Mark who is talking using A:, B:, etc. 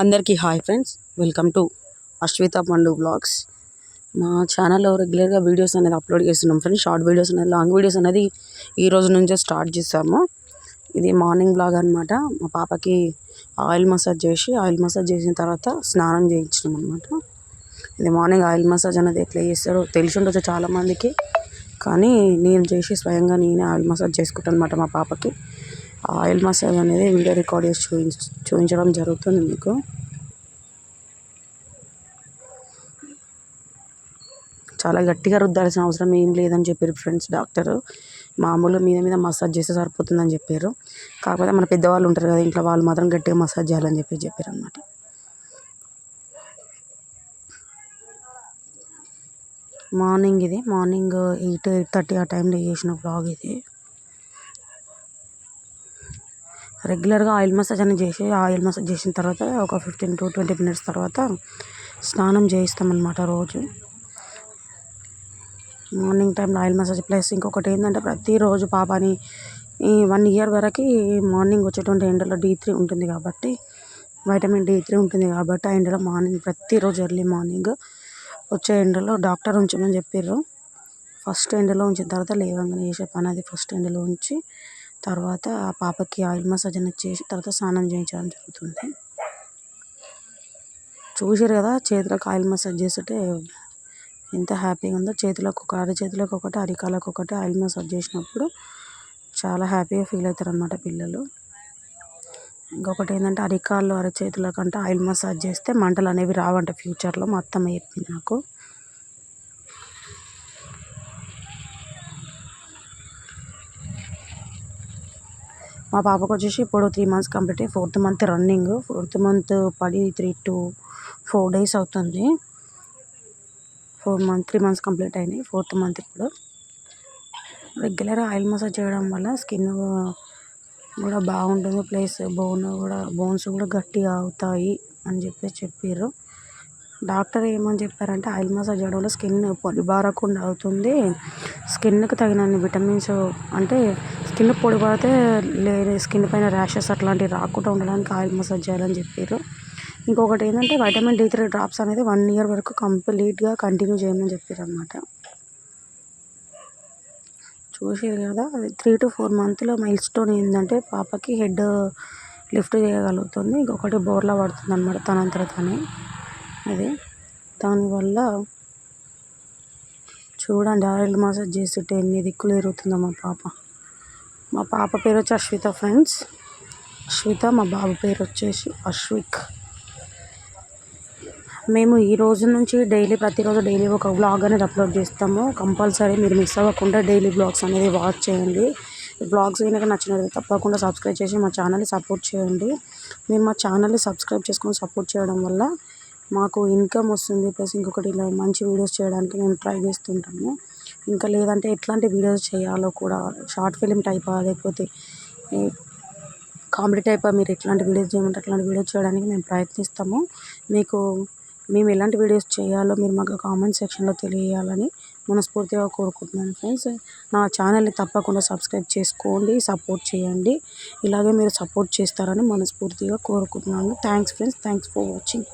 A: అందరికీ hi friends, welcome to Ashwitha పండు blogs. మా ఛానల్లో రెగ్యులర్గా వీడియోస్ అనేది అప్లోడ్ చేస్తున్నాం ఫ్రెండ్స్. షార్ట్ వీడియోస్ అనేది, లాంగ్ వీడియోస్ అనేది ఈ రోజు నుంచే స్టార్ట్ చేస్తాము. ఇది మార్నింగ్ బ్లాగ్ అనమాట. మా పాపకి ఆయిల్ మసాజ్ చేసిన తర్వాత స్నానం చేయించినాం అనమాట. ఇది మార్నింగ్ ఆయిల్ మసాజ్ అనేది ఎట్లా చేస్తారో తెలిసి ఉండొచ్చు చాలామందికి, కానీ నేను చేసి స్వయంగా నేనే ఆయిల్ మసాజ్ చేసుకుంటాను అనమాట మా పాపకి. ఆయిల్ మసాజ్ అనేది వీడియో రికార్డ్ చేసి చూపించడం జరుగుతుంది మీకు. చాలా గట్టిగా రుద్దాల్సిన అవసరం ఏం లేదని చెప్పారు ఫ్రెండ్స్ డాక్టర్. మామూలు మీద మసాజ్ చేస్తే సరిపోతుందని చెప్పారు. కాకపోతే మన పెద్దవాళ్ళు ఉంటారు కదా ఇంట్లో, వాళ్ళు మాత్రం గట్టిగా మసాజ్ చేయాలని చెప్పారు అనమాట. మార్నింగ్ 8:30 ఆ టైంలో చేసిన వ్లాగ్ ఇది. రెగ్యులర్గా ఆయిల్ మసాజ్ చేసిన తర్వాత ఒక 15 to 20 minutes తర్వాత స్నానం చేయిస్తామన్నమాట రోజు. మార్నింగ్ టైంలో ఆయిల్ మసాజ్ ప్లస్ ఇంకొకటి ఏంటంటే, ప్రతిరోజు పాపని ఈ 1 year వరకు మార్నింగ్ వచ్చేటువంటి ఎండలో D3 ఉంటుంది కాబట్టి, వైటమిన్ D3 ఉంటుంది కాబట్టి, ఆ ఎండలో మార్నింగ్ ప్రతిరోజు ఎర్లీ మార్నింగ్ వచ్చే ఎండలో డాక్టర్ ఉంచమని చెప్పారు. ఫస్ట్ ఎండలో ఉంచిన తర్వాత లేవగానే చేసే పని అది. ఫస్ట్ ఎండలో ఉంచి తర్వాత ఆ పాపకి ఆయిల్ మసాజ్ అనేది చేసి తర్వాత స్నానం చేయించడం జరుగుతుంది. చూసారు కదా, చేతులకు ఆయిల్ మసాజ్ చేస్తుంటే ఎంత హ్యాపీగా ఉందో. అరిచేతులకు ఒకటి, అరికాలకు ఒకటి ఆయిల్ మసాజ్ చేసినప్పుడు చాలా హ్యాపీగా ఫీల్ అవుతారు అన్నమాట పిల్లలు. ఇంకొకటి ఏంటంటే, అరిచేతుల కంటే ఆయిల్ మసాజ్ చేస్తే మంటలు అనేవి రావంట ఫ్యూచర్లో. మా అత్తమ్మ చెప్పింది నాకు. మా పాపకు వచ్చేసి ఇప్పుడు 3 months కంప్లీట్ అయ్యి 4th month running. 4th month పడి 3 to 4 days అవుతుంది. 3 months కంప్లీట్ అయినాయి. 4th month ఇప్పుడు. రెగ్యులర్గా ఆయిల్ మసాజ్ చేయడం వల్ల స్కిన్ కూడా బాగుంటుంది, ప్లస్ బోన్స్ కూడా గట్టిగా అవుతాయి అని చెప్పారు డాక్టర్. ఏమని చెప్పారంటే, ఆయిల్ మసాజ్ చేయడం వల్ల స్కిన్ పొడిబారకుండా అవుతుంది, స్కిన్కి తగినన్ని విటమిన్స్, అంటే స్కిన్ పొడిబారితే స్కిన్ పైన ర్యాషెస్ అట్లాంటివి రాకుండా ఉండడానికి ఆయిల్ మసాజ్ చేయాలని చెప్పారు. ఇంకొకటి ఏంటంటే, వైటమిన్ D3 డ్రాప్స్ అనేది 1 year వరకు కంప్లీట్గా కంటిన్యూ చేయమని చెప్పారు అన్నమాట. చూసారు కదా, 3 to 4 monthలో మైల్ స్టోన్ ఏంటంటే, పాపకి హెడ్ లిఫ్ట్ చేయగలుగుతుంది. ఇంకొకటి బోర్లా పడుతుంది అన్నమాట తనంతట తనే. అది దానివల్ల చూడండి, ఆయిల్ మసాజ్ చేస్తుంటే ఎన్ని దిక్కులు తిరుగుతుందో మా పాప పేరు వచ్చి అశ్విత ఫ్రెండ్స్. అశ్విత. మా బాబు పేరు వచ్చేసి అశ్విక్. మేము ఈ రోజు నుంచి ప్రతిరోజు డైలీ ఒక వ్లాగ్ అనేది అప్లోడ్ చేస్తాము. కంపల్సరీ మీరు మిస్ అవ్వకుండా డైలీ వ్లాగ్స్ అనేది వాచ్ చేయండి. వ్లాగ్స్ కనుక నచ్చినట్లయితే తప్పకుండా సబ్స్క్రైబ్ చేసి మా ఛానల్ని సపోర్ట్ చేయండి. మీరు మా ఛానల్ని సబ్స్క్రైబ్ చేసుకొని సపోర్ట్ చేయడం వల్ల మాకు ఇన్కమ్ వస్తుంది, ప్లస్ ఇంకొకటి ఇలా మంచి వీడియోస్ చేయడానికి మేము ట్రై చేస్తుంటాము. ఇంకా లేదంటే ఎట్లాంటి వీడియోస్ చేయాలో కూడా, షార్ట్ ఫిలిం టైపా లేకపోతే కామెడీ టైపా, మీరు ఎట్లాంటి వీడియోస్ చేయమంటే అట్లాంటి వీడియోస్ చేయడానికి మేము ప్రయత్నిస్తాము. మేము ఎలాంటి వీడియోస్ చేయాలో మీరు మాకు కామెంట్ సెక్షన్లో తెలియజేయాలని మనస్ఫూర్తిగా కోరుకుంటున్నాను ఫ్రెండ్స్. నా ఛానల్ని తప్పకుండా సబ్స్క్రైబ్ చేసుకోండి, సపోర్ట్ చేయండి. ఇలాగే మీరు సపోర్ట్ చేస్తారని మనస్ఫూర్తిగా కోరుకుంటున్నాను. Thanks friends, thanks for watching.